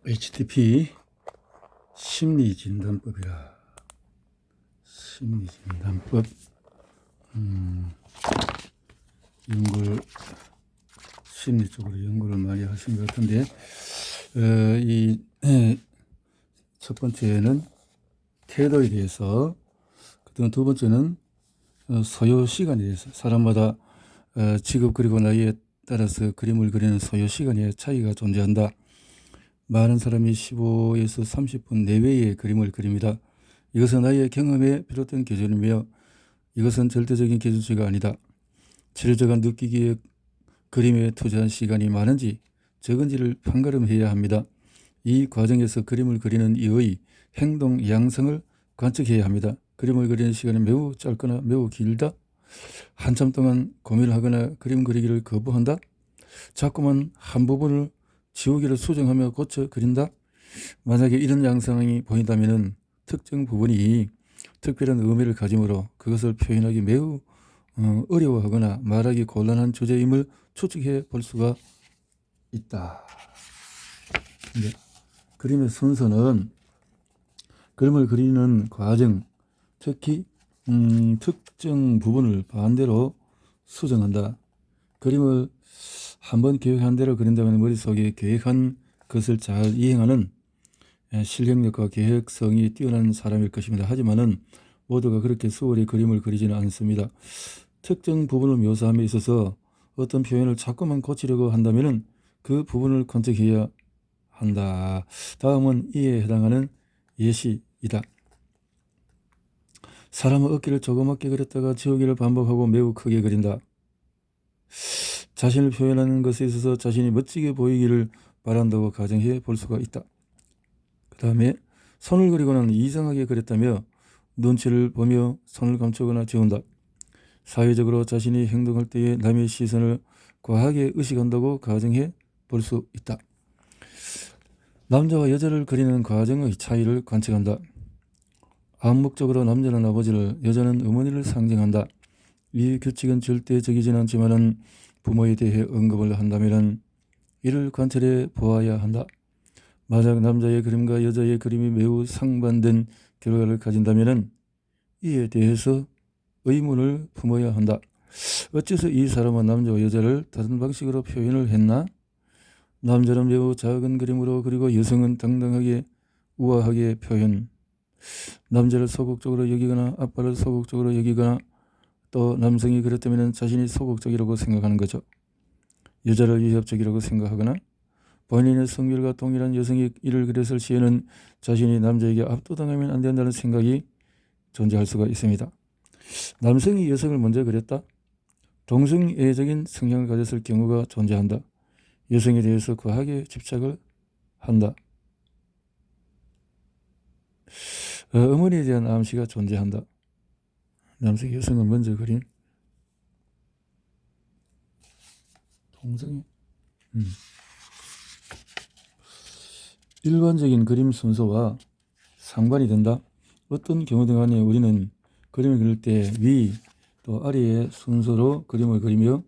HTP 심리진단법이라. 심리진단법. 연구를 심리 쪽으로 연구를 많이 하신 것 같은데, 이 첫 번째는 태도에 대해서, 그다음 두 번째는 소요 시간에 대해서. 사람마다 직업 그리고 나이에 따라서 그림을 그리는 소요 시간에 차이가 존재한다. 많은 사람이 15에서 30분 내외의 그림을 그립니다. 이것은 나이의 경험에 비롯된 기준이며 이것은 절대적인 기준치가 아니다. 치료자가 느끼기에 그림에 투자한 시간이 많은지 적은지를 판가름해야 합니다. 이 과정에서 그림을 그리는 이의 행동 양상을 관측해야 합니다. 그림을 그리는 시간이 매우 짧거나 매우 길다. 한참 동안 고민을 하거나 그림 그리기를 거부한다. 자꾸만 한 부분을 지우개를 수정하며 고쳐 그린다. 만약에 이런 양상이 보인다면 특정 부분이 특별한 의미를 가지므로 그것을 표현하기 매우 어려워하거나 말하기 곤란한 주제임을 추측해 볼 수가 있다. 네. 그림의 순서는 그림을 그리는 과정, 특히 특정 부분을 반대로 수정한다. 그림을 한번 계획한 대로 그린다면 머릿속에 계획한 것을 잘 이행하는 실행력과 계획성이 뛰어난 사람일 것입니다. 하지만은 모두가 그렇게 수월히 그림을 그리지는 않습니다. 특정 부분을 묘사함에 있어서 어떤 표현을 자꾸만 고치려고 한다면 그 부분을 컨택해야 한다. 다음은 이에 해당하는 예시이다. 사람은 어깨를 조그맣게 그렸다가 지우기를 반복하고 매우 크게 그린다. 자신을 표현하는 것에 있어서 자신이 멋지게 보이기를 바란다고 가정해 볼 수가 있다. 그 다음에 손을 그리고는 이상하게 그렸다며 눈치를 보며 손을 감추거나 지운다. 사회적으로 자신이 행동할 때에 남의 시선을 과하게 의식한다고 가정해 볼 수 있다. 남자와 여자를 그리는 과정의 차이를 관측한다. 암묵적으로 남자는 아버지를, 여자는 어머니를 상징한다. 이 규칙은 절대적이진 않지만 부모에 대해 언급을 한다면 이를 관찰해 보아야 한다. 만약 남자의 그림과 여자의 그림이 매우 상반된 결과를 가진다면 이에 대해서 의문을 품어야 한다. 어째서 이 사람은 남자와 여자를 다른 방식으로 표현을 했나? 남자는 매우 작은 그림으로 그리고 여성은 당당하게 우아하게 표현. 남자를 소극적으로 여기거나 아빠를 소극적으로 여기거나 또 남성이 그렇다면 자신이 소극적이라고 생각하는 거죠. 여자를 위협적이라고 생각하거나 본인의 성별과 동일한 여성이 이를 그렸을 시에는 자신이 남자에게 압도당하면 안 된다는 생각이 존재할 수가 있습니다. 남성이 여성을 먼저 그렸다. 동성애적인 성향을 가졌을 경우가 존재한다. 여성에 대해서 과하게 집착을 한다. 어머니에 대한 암시가 존재한다. 남성이 여성을 먼저 그린 동성애. 일반적인 그림 순서와 상관이 된다. 어떤 경우든 간에 우리는 그림을 그릴 때 위 또 아래의 순서로 그림을 그리며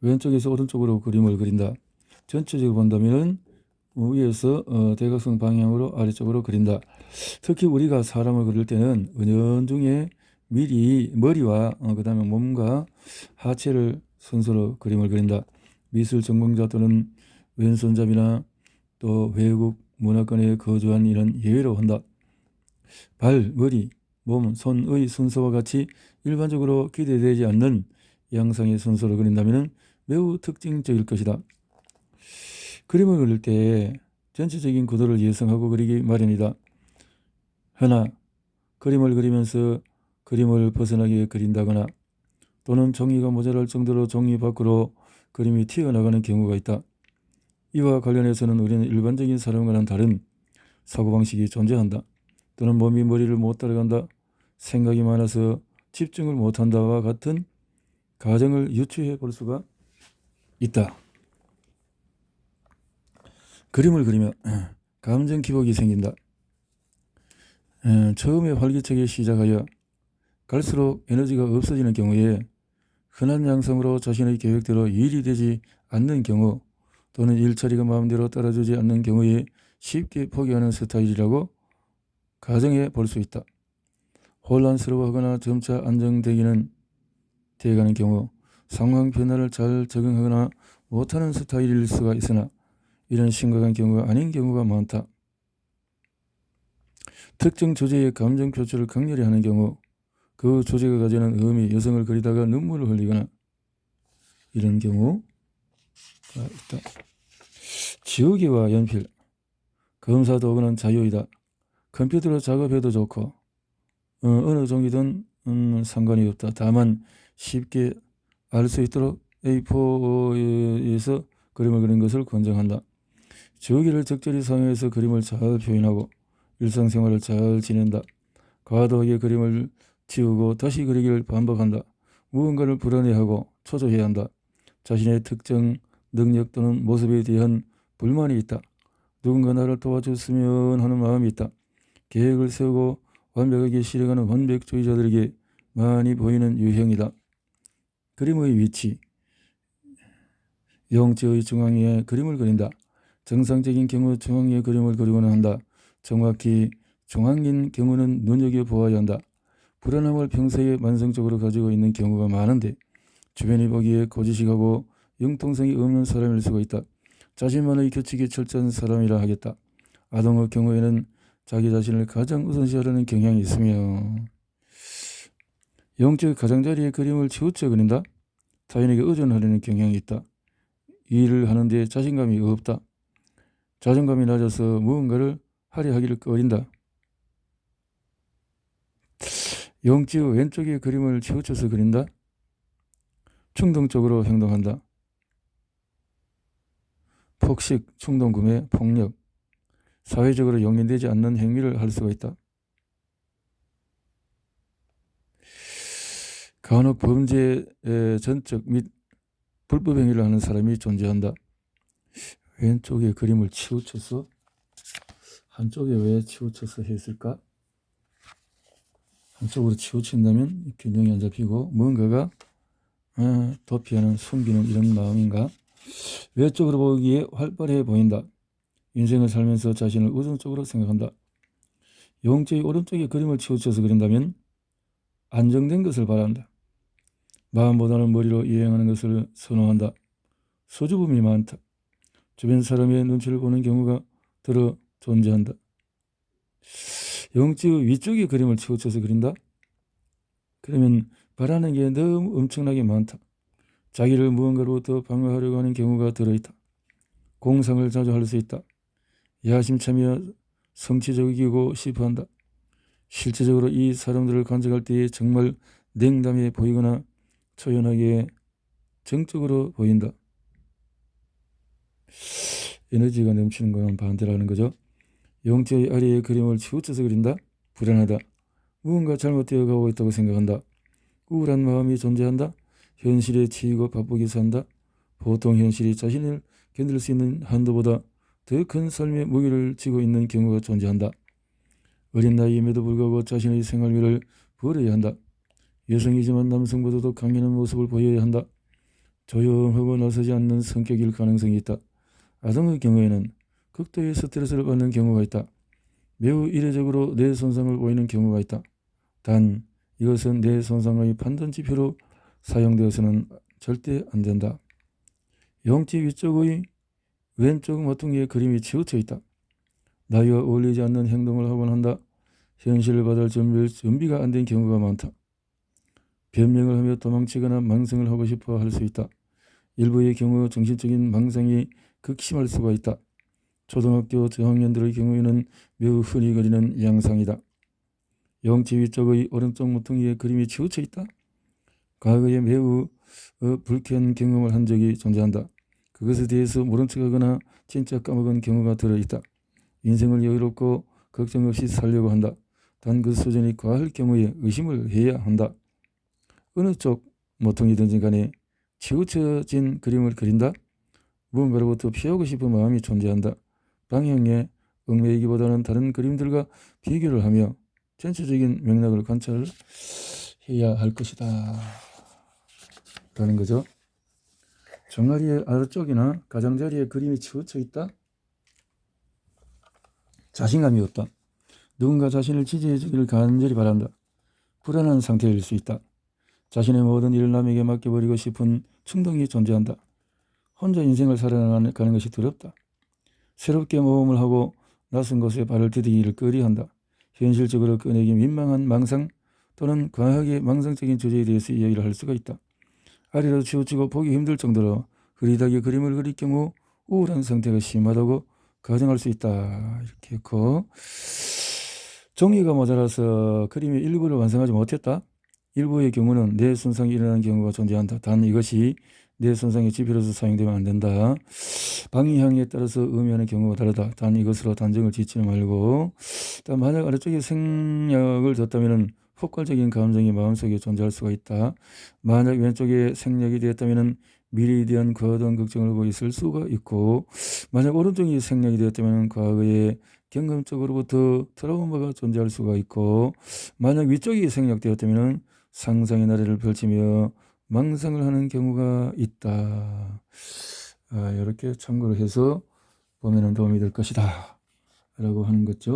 왼쪽에서 오른쪽으로 그림을 그린다. 전체적으로 본다면 위에서 대각선 방향으로 아래쪽으로 그린다. 특히 우리가 사람을 그릴 때는 은연중에 미리 머리와 그 다음에 몸과 하체를 순서로 그림을 그린다. 미술 전공자 또는 왼손잡이나 또 외국 문화권에 거주한 이는 예외로 한다. 발, 머리, 몸, 손의 순서와 같이 일반적으로 기대되지 않는 양상의 순서로 그린다면 매우 특징적일 것이다. 그림을 그릴 때 전체적인 구도를 예상하고 그리기 마련이다. 하나, 그림을 그리면서 그림을 벗어나게 그린다거나 또는 종이가 모자랄 정도로 종이 밖으로 그림이 튀어나가는 경우가 있다. 이와 관련해서는 우리는 일반적인 사람과는 다른 사고방식이 존재한다. 또는 몸이 머리를 못 따라간다, 생각이 많아서 집중을 못한다와 같은 가정을 유추해 볼 수가 있다. 그림을 그리며 감정 기복이 생긴다. 처음에 활기차게 시작하여 갈수록 에너지가 없어지는 경우에 흔한 양상으로 자신의 계획대로 일이 되지 않는 경우 또는 일처리가 마음대로 따라주지 않는 경우에 쉽게 포기하는 스타일이라고 가정해 볼 수 있다. 혼란스러워하거나 점차 안정되기는 돼가는 경우 상황 변화를 잘 적응하거나 못하는 스타일일 수가 있으나 이런 심각한 경우가 아닌 경우가 많다. 특정 주제의 감정 표출을 강렬히 하는 경우 그 주제가 가지는 의미, 여성을 그리다가 눈물을 흘리거나 이런 경우가 있다. 지우개와 연필, 검사 도구는 자유이다. 컴퓨터로 작업해도 좋고 어느 종이든 상관이 없다. 다만 쉽게 알 수 있도록 A4에서 그림을 그리는 것을 권장한다. 지우개를 적절히 사용해서 그림을 잘 표현하고 일상생활을 잘 지낸다. 과도하게 그림을 지우고 다시 그리기를 반복한다. 무언가를 불안해하고 초조해야 한다. 자신의 특정 능력 또는 모습에 대한 불만이 있다. 누군가 나를 도와줬으면 하는 마음이 있다. 계획을 세우고 완벽하게 실행하는 완벽주의자들에게 많이 보이는 유형이다. 그림의 위치, 용지의 중앙에 그림을 그린다. 정상적인 경우 중앙에 그림을 그리고는 한다. 정확히 중앙인 경우는 눈여겨보아야 한다. 불안함을 평소에 만성적으로 가지고 있는 경우가 많은데 주변이 보기에 고지식하고 융통성이 없는 사람일 수가 있다. 자신만의 규칙이 철저한 사람이라 하겠다. 아동의 경우에는 자기 자신을 가장 우선시하려는 경향이 있으며 영적 가장자리에 그림을 치우쳐 그린다. 타인에게 의존하려는 경향이 있다. 이 일을 하는데 자신감이 없다. 자존감이 낮아서 무언가를 하려 하기를 꺼린다. 영지의 왼쪽에 그림을 치우쳐서 그린다. 충동적으로 행동한다. 폭식, 충동구매, 폭력, 사회적으로 용인되지 않는 행위를 할 수가 있다. 간혹 범죄의 전적 및 불법 행위를 하는 사람이 존재한다. 왼쪽에 그림을 치우쳐서 한쪽에 왜 치우쳐서 했을까? 한쪽으로 치우친다면 균형이 안 잡히고 뭔가가 도피하는 숨기는 이런 마음인가? 외적으로 보기에 활발해 보인다. 인생을 살면서 자신을 우선적으로 생각한다. 영적의 오른쪽에 그림을 치우쳐서 그린다면 안정된 것을 바란다. 마음보다는 머리로 이행하는 것을 선호한다. 수줍음이 많다. 주변 사람의 눈치를 보는 경우가 들어 존재한다. 영지의 위쪽에 그림을 치우쳐서 그린다. 그러면 바라는 게 너무 엄청나게 많다. 자기를 무언가로부터 방어하려고 하는 경우가 들어있다. 공상을 자주 할 수 있다. 야심차며 성취적이고 싶어한다. 실제적으로 이 사람들을 간직할 때에 정말 냉담해 보이거나 초연하게 정적으로 보인다. 에너지가 넘치는 거는 반대라는 거죠. 영지의 아래에 그림을 치우쳐서 그린다. 불안하다. 무언가 잘못되어 가고 있다고 생각한다. 우울한 마음이 존재한다. 현실에 치이고 바쁘게 산다. 보통 현실이 자신을 견딜 수 있는 한도보다 더 큰 삶의 무게를 지고 있는 경우가 존재한다. 어린 나이임에도 불구하고 자신의 생활비를 벌어야 한다. 여성이지만 남성보다도 강인한 모습을 보여야 한다. 조용하고 나서지 않는 성격일 가능성이 있다. 아동의 경우에는 극도의 스트레스를 받는 경우가 있다. 매우 이례적으로 뇌 손상을 보이는 경우가 있다. 단 이것은 뇌 손상의 판단 지표로 사용되어서는 절대 안 된다. 영지 위쪽의 왼쪽 모퉁이에 그림이 치우쳐 있다. 나이와 어울리지 않는 행동을 하곤 한다. 현실을 받을 준비가 안 된 경우가 많다. 변명을 하며 도망치거나 망상을 하고 싶어 할 수 있다. 일부의 경우 정신적인 망상이 극심할 수가 있다. 초등학교 저학년들의 경우에는 매우 흔히 그리는 양상이다. 영지 위쪽의 오른쪽 모퉁이에 그림이 치우쳐 있다. 과거에 매우 불쾌한 경험을 한 적이 존재한다. 그것에 대해서 모른 척하거나 진짜 까먹은 경우가 들어있다. 인생을 여유롭고 걱정 없이 살려고 한다. 단 그 수준이 과할 경우에 의심을 해야 한다. 어느 쪽 모퉁이든지 간에 치우쳐진 그림을 그린다. 무언가로부터 피하고 싶은 마음이 존재한다. 방향에 얽매이기보다는 다른 그림들과 비교를 하며 전체적인 맥락을 관찰해야 할 것이다 라는 거죠. 종아리의 아래쪽이나 가장자리에 그림이 치우쳐 있다. 자신감이 없다. 누군가 자신을 지지해 주기를 간절히 바란다. 불안한 상태일 수 있다. 자신의 모든 일을 남에게 맡겨버리고 싶은 충동이 존재한다. 혼자 인생을 살아가는 것이 두렵다. 새롭게 모험을 하고 낯선 곳에 발을 디디기를 꺼려한다. 현실적으로 꺼내기 민망한 망상 또는 과하게 망상적인 주제에 대해서 이야기를 할 수가 있다. 아래로 치우치고 보기 힘들 정도로 흐리다게 그림을 그릴 경우 우울한 상태가 심하다고 가정할 수 있다. 이렇게 했고, 종이가 모자라서 그림의 일부를 완성하지 못했다. 일부의 경우는 뇌 손상이 일어나는 경우가 존재한다. 단 이것이 뇌 손상의 지표로서 사용되면 안 된다. 방향에 따라서 의미하는 경우가 다르다. 단 이것으로 단정을 짓지 말고, 일단 만약 아래쪽에 생략을 뒀다면 폭발적인 감정이 마음속에 존재할 수가 있다. 만약 왼쪽에 생략이 되었다면 미래에 대한 거대한 걱정을 하고 있을 수가 있고, 만약 오른쪽이 생략이 되었다면 과거에 경험적으로부터 트라우마가 존재할 수가 있고, 만약 위쪽이 생략되었다면 상상의 나래를 펼치며 망상을 하는 경우가 있다. 이렇게 참고를 해서 보면 도움이 될 것이다 라고 하는 거죠.